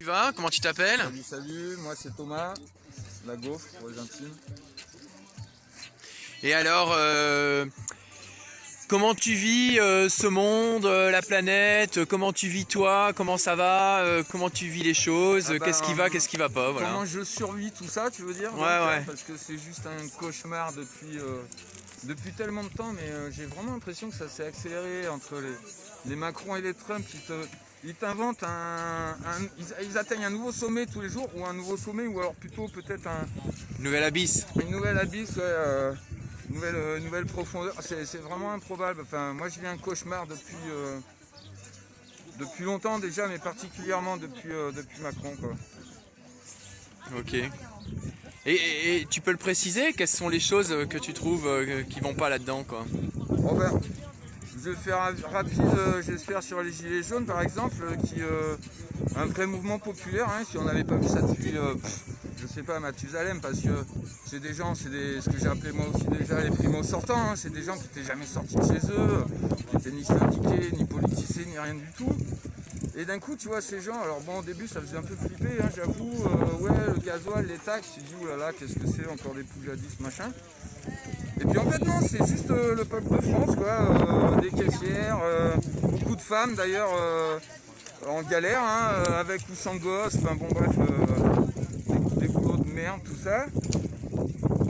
Tu vas? Comment tu t'appelles? Salut, salut, moi c'est Thomas, la gaufre pour les intimes. Et alors, comment tu vis ce monde, la planète? Comment tu vis toi? Comment ça va? Comment tu vis les choses? Qu'est-ce qui va pas? Voilà. Comment je survis tout ça, tu veux dire? Ouais, donc, ouais. Parce que c'est juste un cauchemar depuis tellement de temps, mais j'ai vraiment l'impression que ça s'est accéléré entre les Macron et les Trump. Ils t'inventent ils atteignent un nouveau sommet tous les jours, ou un nouveau sommet, ou alors plutôt peut-être Nouvelle abysse. une nouvelle abysse, ouais, nouvelle profondeur. C'est vraiment improbable. Enfin, moi je vis un cauchemar depuis longtemps déjà, mais particulièrement depuis Macron, quoi. Ok. Et tu peux le préciser? Quelles sont les choses que tu trouves qui vont pas là-dedans, quoi? Bon ben, je vais faire rapide, j'espère, sur les Gilets jaunes par exemple, un vrai mouvement populaire, hein, si on n'avait pas vu ça depuis, je sais pas, Mathusalem, parce que c'est des gens, ce que j'ai appelé moi aussi déjà les primo-sortants, hein, c'est des gens qui n'étaient jamais sortis de chez eux, qui n'étaient ni syndiqués, ni politisés, ni rien du tout. Et d'un coup, tu vois, ces gens, alors bon, au début, ça faisait un peu flipper, hein, j'avoue, ouais, le gasoil, les taxes, tu dis, oulala, qu'est-ce que c'est, encore des poujadistes, machin. Et puis en fait, non, c'est juste le peuple de France, quoi, des caissières, beaucoup de femmes d'ailleurs, en galère, hein, avec ou sans gosse, enfin bon, bref, des boulots de merde, tout ça.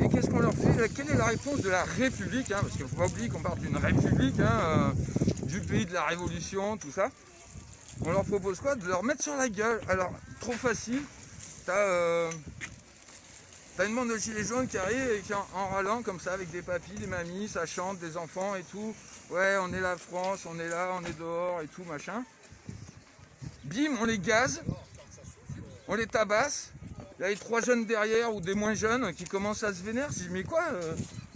Et qu'est-ce qu'on leur fait? Quelle est la réponse de la République, hein, parce qu'il ne faut pas oublier qu'on parle d'une République, hein, du pays de la Révolution, tout ça. On leur propose quoi? De leur mettre sur la gueule. Alors, trop facile. T'as une bande de gilets jaunes qui arrive et qui en râlant comme ça, avec des papis, des mamies, ça chante, des enfants et tout. Ouais, on est la France, on est là, on est dehors et tout, machin. Bim, on les gaze, on les tabasse. Il y a les 3 jeunes derrière ou des moins jeunes qui commencent à se vénérer. Je dis, mais quoi,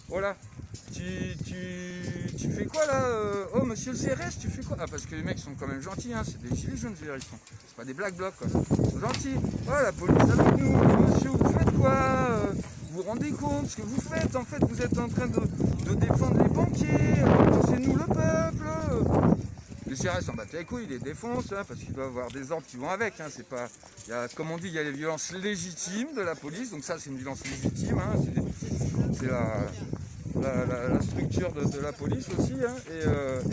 voilà. Tu fais quoi là? Oh monsieur le CRS, tu fais quoi? Ah, parce que les mecs sont quand même gentils, hein, c'est des gilets jaunes, je veux dire, ils sont. C'est pas des black blocs, quoi. Ils sont gentils. Oh, la police avec nous, monsieur, vous faites quoi? Vous vous rendez compte ce que vous faites? En fait, vous êtes en train de défendre les banquiers, c'est nous le peuple. Le CRS s'en battent les couilles, il les défonce, hein, parce qu'il doit avoir des ordres qui vont avec, hein, c'est pas. Comme on dit, il y a les violences légitimes de la police, donc ça c'est une violence légitime, hein, c'est la structure de la police aussi, hein, et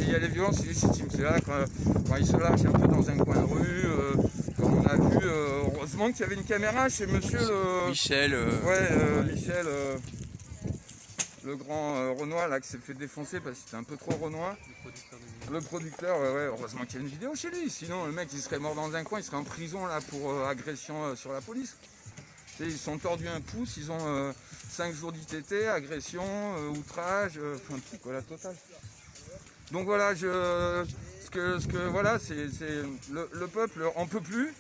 il y a les violences illégitimes. C'est là quand ils se lâchent un peu dans un coin de rue, comme on a vu, heureusement qu'il y avait une caméra chez monsieur Michel. Ouais, Michel, le grand Renoir là qui s'est fait défoncer parce que c'était un peu trop Renoir. Le producteur, ouais, heureusement qu'il y a une vidéo chez lui, sinon le mec il serait mort dans un coin, il serait en prison là pour agression sur la police. Ils se sont tordus un pouce, ils ont 5 jours d'ITT, agression, outrage, enfin tout quoi, la totale. Donc voilà, voilà, c'est le peuple en peut plus.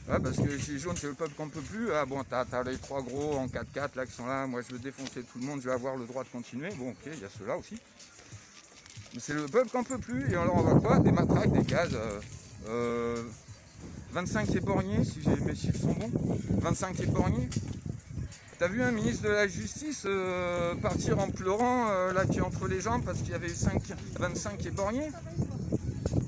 Ouais, parce que chez les jaunes, c'est le peuple qu'on peut plus. Ah bon, t'as les 3 gros en 4x4 là qui sont là, moi je veux défoncer tout le monde, je vais avoir le droit de continuer. Bon ok, il y a ceux-là aussi. Mais c'est le peuple qu'on peut plus, et on leur envoie quoi? Des matraques, des gaz. 25 éborgnés, si mes chiffres sont bons. 25 éborgnés. T'as vu un ministre de la Justice partir en pleurant, là, qui est entre les jambes parce qu'il y avait 25 éborgnés?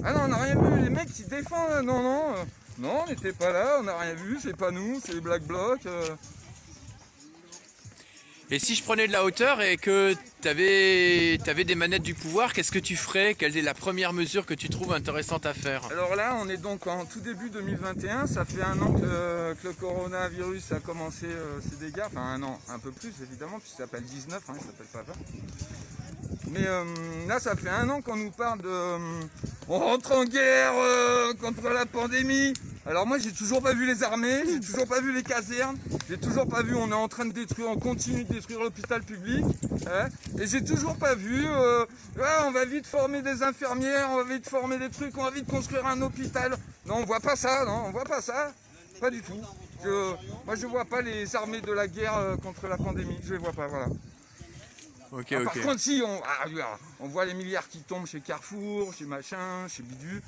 Ah non, on n'a rien vu, les mecs qui défendent, non, on n'était pas là, on n'a rien vu, c'est pas nous, c'est les Black Blocs. Et si je prenais de la hauteur et que t'avais des manettes du pouvoir, qu'est-ce que tu ferais? Quelle est la première mesure que tu trouves intéressante à faire? Alors là, on est donc en tout début 2021, ça fait un an que le coronavirus a commencé ses dégâts, enfin un an, un peu plus évidemment, puisqu'il s'appelle 19, hein, il s'appelle pas 20. Mais là, ça fait un an qu'on nous parle de... on rentre en guerre contre la pandémie. Alors moi, j'ai toujours pas vu les armées, j'ai toujours pas vu les casernes, j'ai toujours pas vu, on est en train de détruire, on continue de détruire l'hôpital public, hein, et j'ai toujours pas vu, ouais, on va vite former des infirmières, on va vite former des trucs, on va vite construire un hôpital. Non, on voit pas ça, non, on voit pas ça, pas du tout. Moi, je vois pas les armées de la guerre contre la pandémie, je les vois pas, voilà. Ok. Par contre, si, on voit les milliards qui tombent chez Carrefour, chez machin, chez Bidule.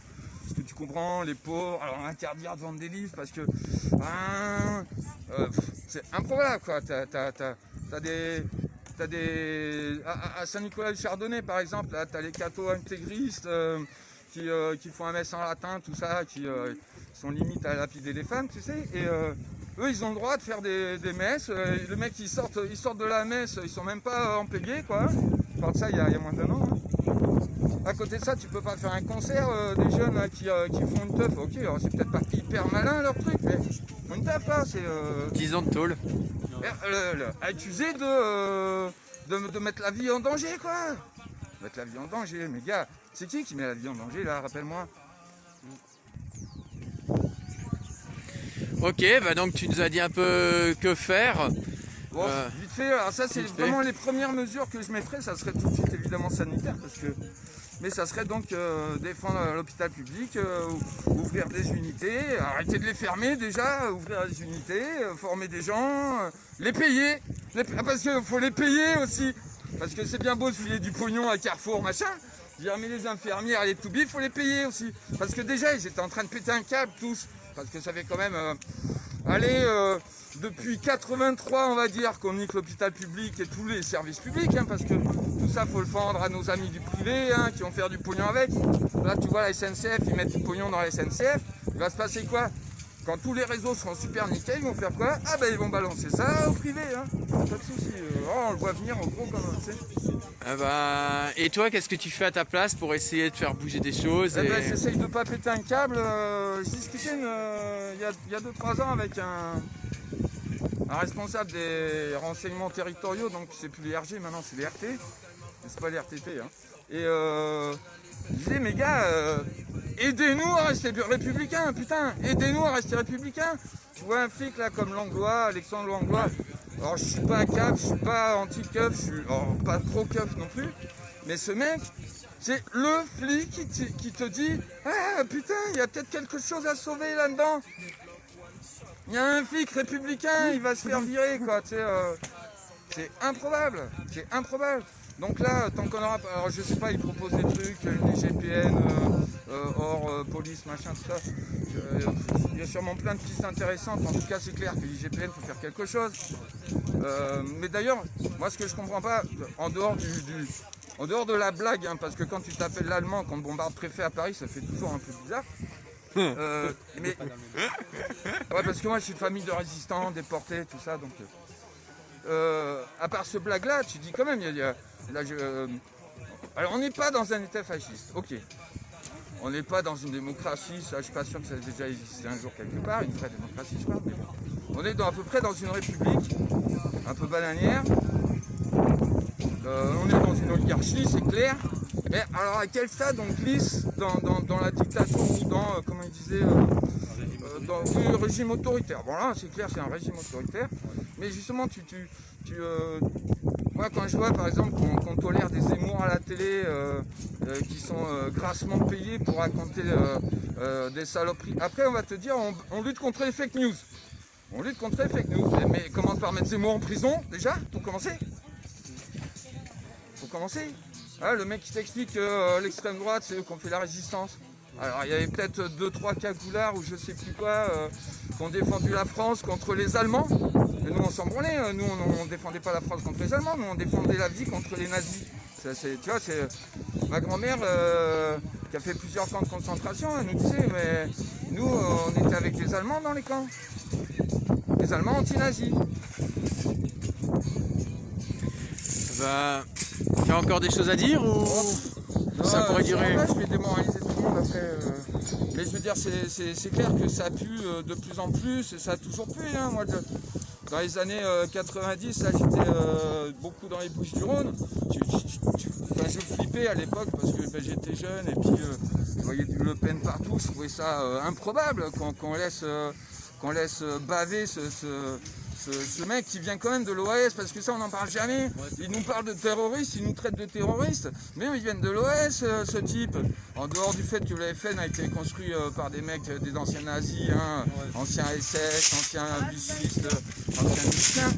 Parce que tu comprends, les pauvres, alors interdire de vendre des livres parce que c'est improbable, quoi. T'as des à Saint-Nicolas-du-Chardonnay par exemple, là t'as les cathos intégristes qui font un messe en latin, tout ça, qui sont limite à lapider les femmes, tu sais. Et eux, ils ont le droit de faire des messes. Le mec, ils sortent de la messe, ils sont même pas en payé, quoi. Je parle de ça il y a moins d'un an. Hein. À côté de ça, tu peux pas faire un concert des jeunes là, qui font une teuf. Ok, alors c'est peut-être pas hyper malin leur truc, mais ils font une teuf là. C'est 10 ans de tôle. Accusé de mettre la vie en danger, quoi. Mettre la vie en danger, mais gars, c'est qui met la vie en danger là? Rappelle-moi. Ok, bah donc tu nous as dit un peu que faire. Bon, vite fait, alors ça c'est vraiment les premières mesures que je mettrais, ça serait tout de suite évidemment sanitaire, mais ça serait donc défendre l'hôpital public, ouvrir des unités, arrêter de les fermer déjà, ouvrir des unités, former des gens, les payer, parce qu'il faut les payer aussi, parce que c'est bien beau de filer du pognon à Carrefour, machin, dire mais les infirmières, les toubis, il faut les payer aussi, parce que déjà ils étaient en train de péter un câble tous, parce que ça fait quand même, depuis 83, on va dire, qu'on nique l'hôpital public et tous les services publics, hein, parce que tout ça, faut le vendre à nos amis du privé, hein, qui vont faire du pognon avec. Là, tu vois, la SNCF, ils mettent du pognon dans la SNCF. Il va se passer quoi? Quand tous les réseaux seront super nickel, ils vont faire quoi? Ah ben, ils vont balancer ça au privé, hein. Pas de souci. On le voit venir en gros, comme tu sais. Ah bah, et toi, qu'est-ce que tu fais à ta place pour essayer de faire bouger des choses? J'essaye de pas péter un câble. J'ai discuté il y a 2-3 ans avec un responsable des renseignements territoriaux, donc c'est plus les RG, maintenant c'est les RT, mais c'est pas les RTT. Hein. Et je disais, mes gars, aidez-nous à rester républicains, putain, aidez-nous à rester républicains. Tu vois un flic là comme Langlois, Alexandre Langlois, alors je suis pas à cap, je suis pas anti-keuf, je suis pas pro-keuf non plus, mais ce mec, c'est le flic qui te dit, ah putain, il y a peut-être quelque chose à sauver là-dedans. Il y a un flic républicain, il va se faire virer, quoi, tu sais, c'est improbable, c'est improbable. Donc là, tant qu'on aura pas, alors je sais pas, ils proposent des trucs, une IGPN, hors police, machin, tout ça. Il y a sûrement plein de pistes intéressantes, en tout cas c'est clair que l'IGPN, faut faire quelque chose. Mais d'ailleurs, moi ce que je comprends pas, en dehors de la blague, hein, parce que quand tu t'appelles l'allemand, quand on bombarde préfet à Paris, ça fait toujours un peu bizarre. Mais ouais, parce que moi je suis de famille de résistants, déportés, tout ça, donc à part ce blague là, tu dis quand même, alors on n'est pas dans un état fasciste, ok, on n'est pas dans une démocratie, ça je suis pas sûr que ça ait déjà existé un jour quelque part, une vraie démocratie je parle, mais bon. On est à peu près dans une république un peu bananière, on est dans une oligarchie, c'est clair. Mais alors à quel stade on glisse dans la dictature ou dans, comment il disait, dans le régime autoritaire? Bon là c'est clair, c'est un régime autoritaire. Mais justement, moi quand je vois par exemple qu'on tolère des Zemmour à la télé qui sont grassement payés pour raconter des saloperies. Après on va te dire, on lutte contre les fake news. On lutte contre les fake news. Mais commence par mettre Zemmour en prison déjà, pour commencer. Faut commencer. Ah, le mec qui t'explique que l'extrême droite, c'est eux qui ont fait la résistance. Alors il y avait peut-être 2-3 cagoulards ou je sais plus quoi qui ont défendu la France contre les Allemands. Mais nous on s'en branlait, nous on défendait pas la France contre les Allemands, nous on défendait la vie contre les nazis. Tu vois, c'est ma grand-mère qui a fait plusieurs camps de concentration, elle nous disait, mais nous on était avec les Allemands dans les camps. Les Allemands anti-nazis. Bah, tu as encore des choses à dire ou ça pourrait durer? Je vais démoraliser tout le monde après. Mais je veux dire, c'est clair que ça pue de plus en plus et ça a toujours pu. Hein. Moi, dans les années 90, là, j'étais beaucoup dans les Bouches-du-Rhône. Je flippais à l'époque parce que j'étais jeune et puis je voyais du Le Pen partout. Je trouvais ça improbable qu'on laisse baver ce mec qui vient quand même de l'OAS, parce que ça on n'en parle jamais. Il nous parle de terroristes, il nous traite de terroristes, mais ils viennent de l'OAS ce type. En dehors du fait que le FN a été construit par des mecs, des anciens nazis, hein, anciens SS, anciens bussistes, anciens lycéens.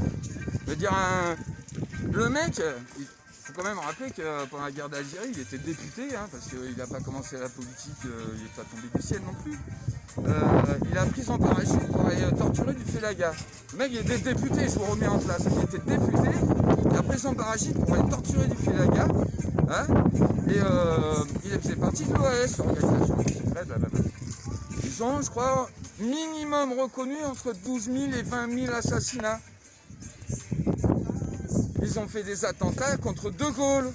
Je veux dire, le mec, il faut quand même rappeler que pendant la guerre d'Algérie, il était député, hein, parce qu'il n'a pas commencé la politique, il n'est pas tombé du ciel non plus. Il a pris son parachute pour aller torturer du Félaga. Le mec il était député, je vous remets en place. Il était député, il a pris son parachute pour aller torturer du Félaga. Hein, et il faisait partie de l'OAS, l'organisation secrète. Ils ont, je crois, minimum reconnu entre 12 000 et 20 000 assassinats. Ils ont fait des attentats contre De Gaulle.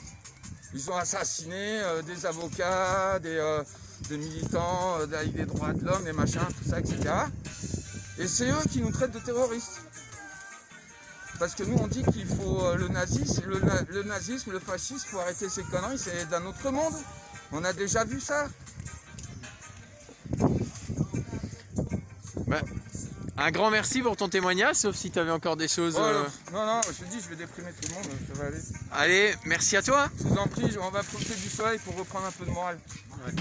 Ils ont assassiné des avocats, des militants de la Ligue des droits de l'homme, des machins, tout ça, etc. Et c'est eux qui nous traitent de terroristes. Parce que nous, on dit qu'il faut le nazisme, le fascisme, il faut arrêter ces conneries, c'est d'un autre monde. On a déjà vu ça. Bah, un grand merci pour ton témoignage, sauf si tu avais encore des choses... Non, je te dis, je vais déprimer tout le monde, ça va aller. Allez, merci à toi. Je vous en prie, on va profiter du soleil pour reprendre un peu de morale. Ouais.